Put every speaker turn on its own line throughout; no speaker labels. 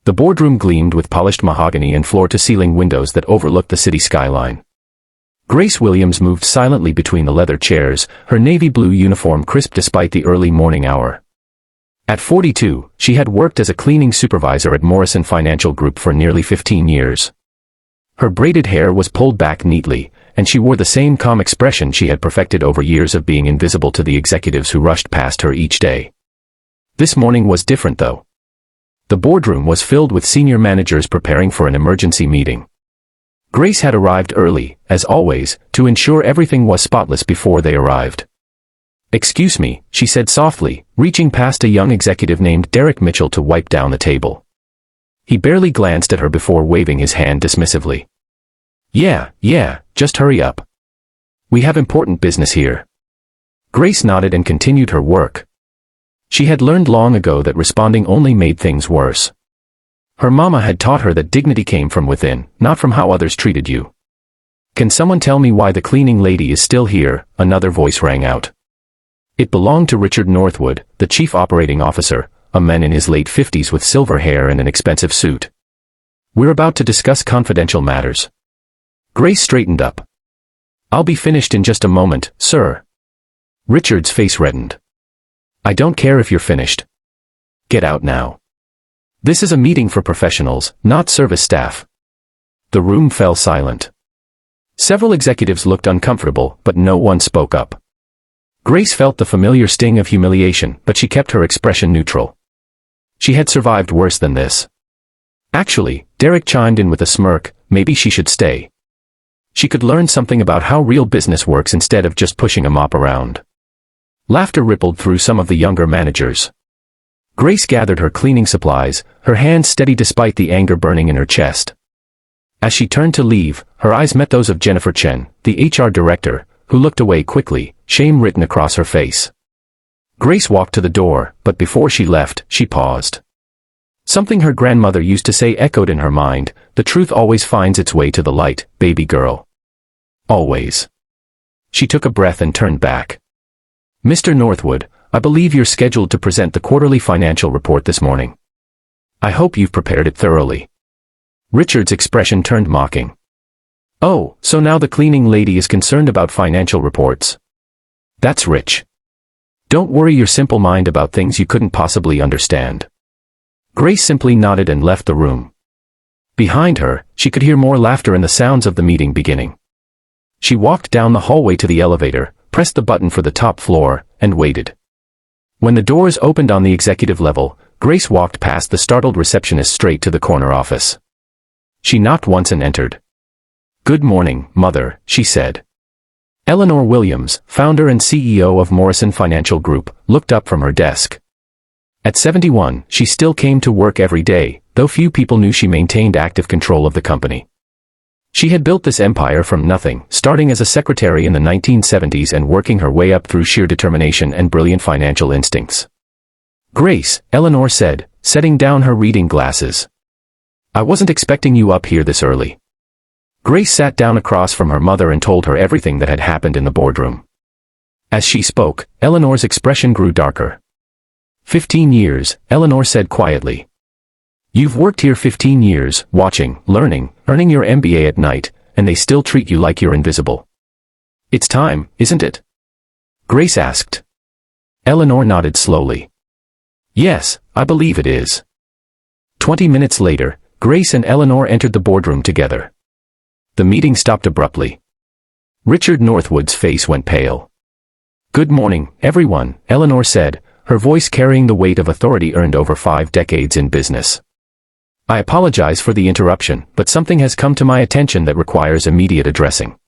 The boardroom gleamed with polished mahogany and floor-to-ceiling windows that overlooked the city skyline. Grace Williams moved silently between the leather chairs, her navy blue uniform crisp despite the early morning hour. At 42, she had worked as a cleaning supervisor at Morrison Financial Group for nearly 15 years. Her braided hair was pulled back neatly, and she wore the same calm expression she had perfected over years of being invisible to the executives who rushed past her each day. This morning was different, though. The boardroom was filled with senior managers preparing for an emergency meeting. Grace had arrived early, as always, to ensure everything was spotless before they arrived. "Excuse me," she said softly, reaching past a young executive named Derek Mitchell to wipe down the table. He barely glanced at her before waving his hand dismissively. Yeah, just hurry up. We have important business here." Grace nodded and continued her work. She had learned long ago that responding only made things worse. Her mama had taught her that dignity came from within, not from how others treated you. "Can someone tell me why the cleaning lady is still here?" another voice rang out. It belonged to Richard Northwood, the chief operating officer, a man in his late 50s with silver hair and an expensive suit. "We're about to discuss confidential matters." Grace straightened up. "I'll be finished in just a moment, sir." Richard's face reddened. "I don't care if you're finished. Get out now. This is a meeting for professionals, not service staff." The room fell silent. Several executives looked uncomfortable, but no one spoke up. Grace felt the familiar sting of humiliation, but she kept her expression neutral. She had survived worse than this. Actually, Derek chimed in with a smirk, maybe she should stay. She could learn something about how real business works instead of just pushing a mop around. Laughter rippled through some of the younger managers. Grace gathered her cleaning supplies, her hands steady despite the anger burning in her chest. As she turned to leave, her eyes met those of Jennifer Chen, the HR director, who looked away quickly, shame written across her face. Grace walked to the door, but before she left, she paused. Something her grandmother used to say echoed in her mind, "The truth always finds its way to the light, baby girl." Always. She took a breath and turned back. "Mr. Northwood, I believe you're scheduled to present the quarterly financial report this morning. I hope you've prepared it thoroughly." Richard's expression turned mocking. "Oh, so now the cleaning lady is concerned about financial reports. That's rich. Don't worry your simple mind about things you couldn't possibly understand." Grace simply nodded and left the room. Behind her, she could hear more laughter and the sounds of the meeting beginning. She walked down the hallway to the elevator, pressed the button for the top floor, and waited. When the doors opened on the executive level, Grace walked past the startled receptionist straight to the corner office. She knocked once and entered. "Good morning, Mother," she said. Eleanor Williams, founder and CEO of Morrison Financial Group, looked up from her desk. At 71, she still came to work every day, though few people knew she maintained active control of the company. She had built this empire from nothing, starting as a secretary in the 1970s and working her way up through sheer determination and brilliant financial instincts. "Grace," Eleanor said, setting down her reading glasses. "I wasn't expecting you up here this early." Grace sat down across from her mother and told her everything that had happened in the boardroom. As she spoke, Eleanor's expression grew darker. 15 years, Eleanor said quietly. "You've worked here 15 years, watching, learning, earning your MBA at night, and they still treat you like you're invisible. It's time, isn't it?" Grace asked. Eleanor nodded slowly. "Yes, I believe it is." 20 minutes later, Grace and Eleanor entered the boardroom together. The meeting stopped abruptly. Richard Northwood's face went pale. "Good morning, everyone," Eleanor said, her voice carrying the weight of authority earned over 5 decades in business. "I apologize for the interruption, but something has come to my attention that requires immediate addressing."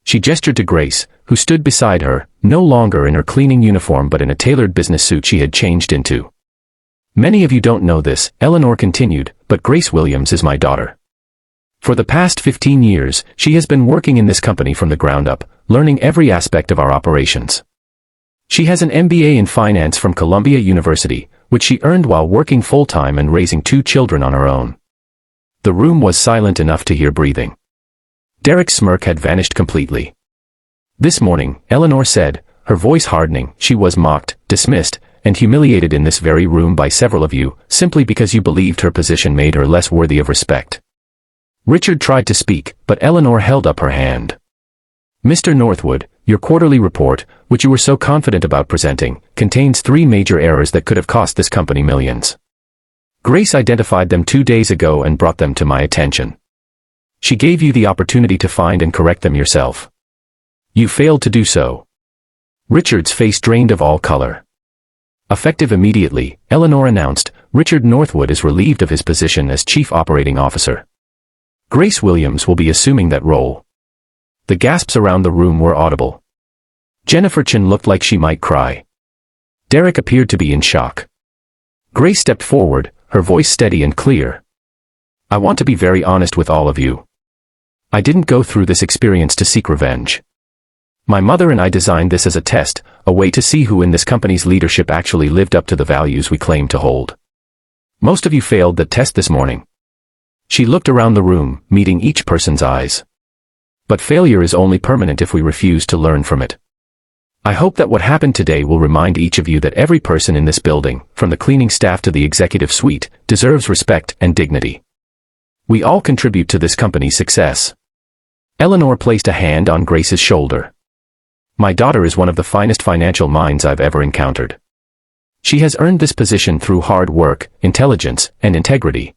She gestured to Grace, who stood beside her, no longer in her cleaning uniform but in a tailored business suit she had changed into. "Many of you don't know this," Eleanor continued, "but Grace Williams is my daughter. For the past 15 years, she has been working in this company from the ground up, learning every aspect of our operations. She has an MBA in finance from Columbia University, which she earned while working full-time and raising 2 children on her own." The room was silent enough to hear breathing. Derek's smirk had vanished completely. "This morning," Eleanor said, her voice hardening, "she was mocked, dismissed, and humiliated in this very room by several of you, simply because you believed her position made her less worthy of respect. Richard tried to speak, but Eleanor held up her hand. Mr. Northwood, your quarterly report, which you were so confident about presenting, contains 3 major errors that could have cost this company millions. Grace identified them 2 days ago and brought them to my attention. She gave you the opportunity to find and correct them yourself. You failed to do so. Richard's face drained of all color. Effective immediately, Eleanor announced, Richard Northwood is relieved of his position as Chief Operating Officer. Grace Williams will be assuming that role. The gasps around the room were audible. Jennifer Chin looked like she might cry. Derek appeared to be in shock. Grace stepped forward, her voice steady and clear. I want to be very honest with all of you. I didn't go through this experience to seek revenge. My mother and I designed this as a test, a way to see who in this company's leadership actually lived up to the values we claim to hold. Most of you failed that test this morning. She looked around the room, meeting each person's eyes. But failure is only permanent if we refuse to learn from it. I hope that what happened today will remind each of you that every person in this building, from the cleaning staff to the executive suite, deserves respect and dignity. We all contribute to this company's success. Eleanor placed a hand on Grace's shoulder. My daughter is one of the finest financial minds I've ever encountered. She has earned this position through hard work, intelligence, and integrity.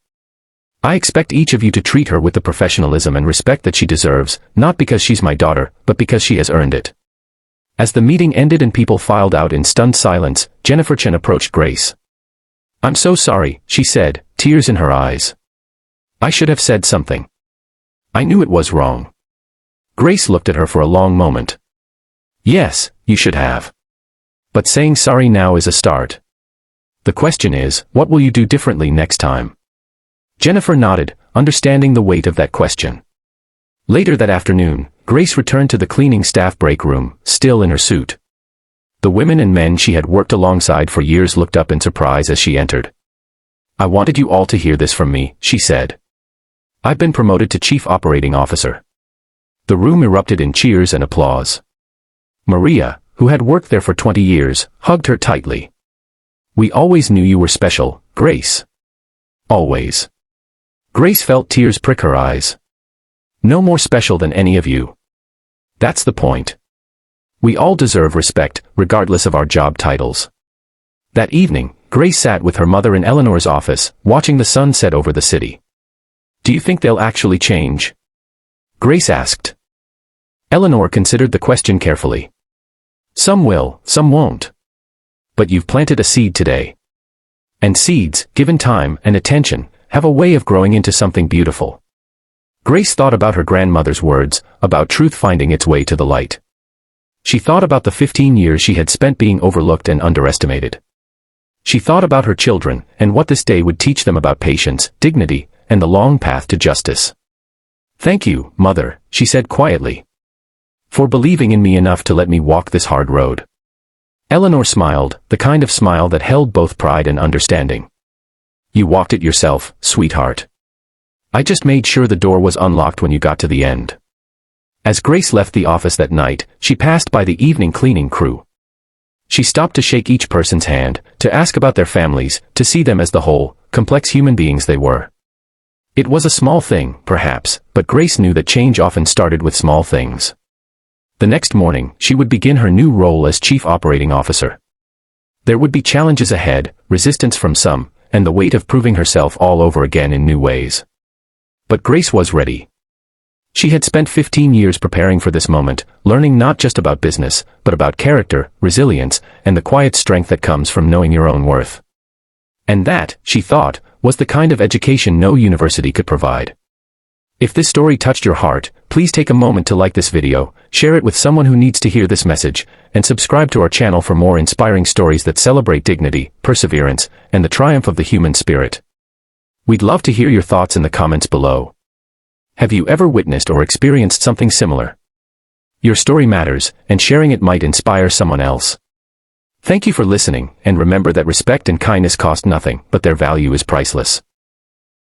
I expect each of you to treat her with the professionalism and respect that she deserves, not because she's my daughter, but because she has earned it. As the meeting ended and people filed out in stunned silence, Jennifer Chin approached Grace. I'm so sorry, she said, tears in her eyes. I should have said something. I knew it was wrong. Grace looked at her for a long moment. Yes, you should have. But saying sorry now is a start. The question is, what will you do differently next time? Jennifer nodded, understanding the weight of that question. Later that afternoon, Grace returned to the cleaning staff break room, still in her suit. The women and men she had worked alongside for years looked up in surprise as she entered. I wanted you all to hear this from me, she said. I've been promoted to Chief Operating Officer. The room erupted in cheers and applause. Maria, who had worked there for 20 years, hugged her tightly. We always knew you were special, Grace. Always. Grace felt tears prick her eyes. No more special than any of you. That's the point. We all deserve respect, regardless of our job titles. That evening, Grace sat with her mother in Eleanor's office, watching the sun set over the city. Do you think they'll actually change? Grace asked. Eleanor considered the question carefully. Some will, some won't. But you've planted a seed today. And seeds, given time and attention, have a way of growing into something beautiful. Grace thought about her grandmother's words, about truth finding its way to the light. She thought about the 15 years she had spent being overlooked and underestimated. She thought about her children, and what this day would teach them about patience, dignity, and the long path to justice. Thank you, Mother, she said quietly. For believing in me enough to let me walk this hard road. Eleanor smiled, the kind of smile that held both pride and understanding. You walked it yourself, sweetheart. I just made sure the door was unlocked when you got to the end. As Grace left the office that night, she passed by the evening cleaning crew. She stopped to shake each person's hand, to ask about their families, to see them as the whole, complex human beings they were. It was a small thing, perhaps, but Grace knew that change often started with small things. The next morning, she would begin her new role as Chief Operating Officer. There would be challenges ahead, resistance from some, and the weight of proving herself all over again in new ways. But Grace was ready. She had spent 15 years preparing for this moment, learning not just about business, but about character, resilience, and the quiet strength that comes from knowing your own worth. And that, she thought, was the kind of education no university could provide. If this story touched your heart, please take a moment to like this video, share it with someone who needs to hear this message, and subscribe to our channel for more inspiring stories that celebrate dignity, perseverance, and the triumph of the human spirit. We'd love to hear your thoughts in the comments below. Have you ever witnessed or experienced something similar? Your story matters, and sharing it might inspire someone else. Thank you for listening, and remember that respect and kindness cost nothing, but their value is priceless.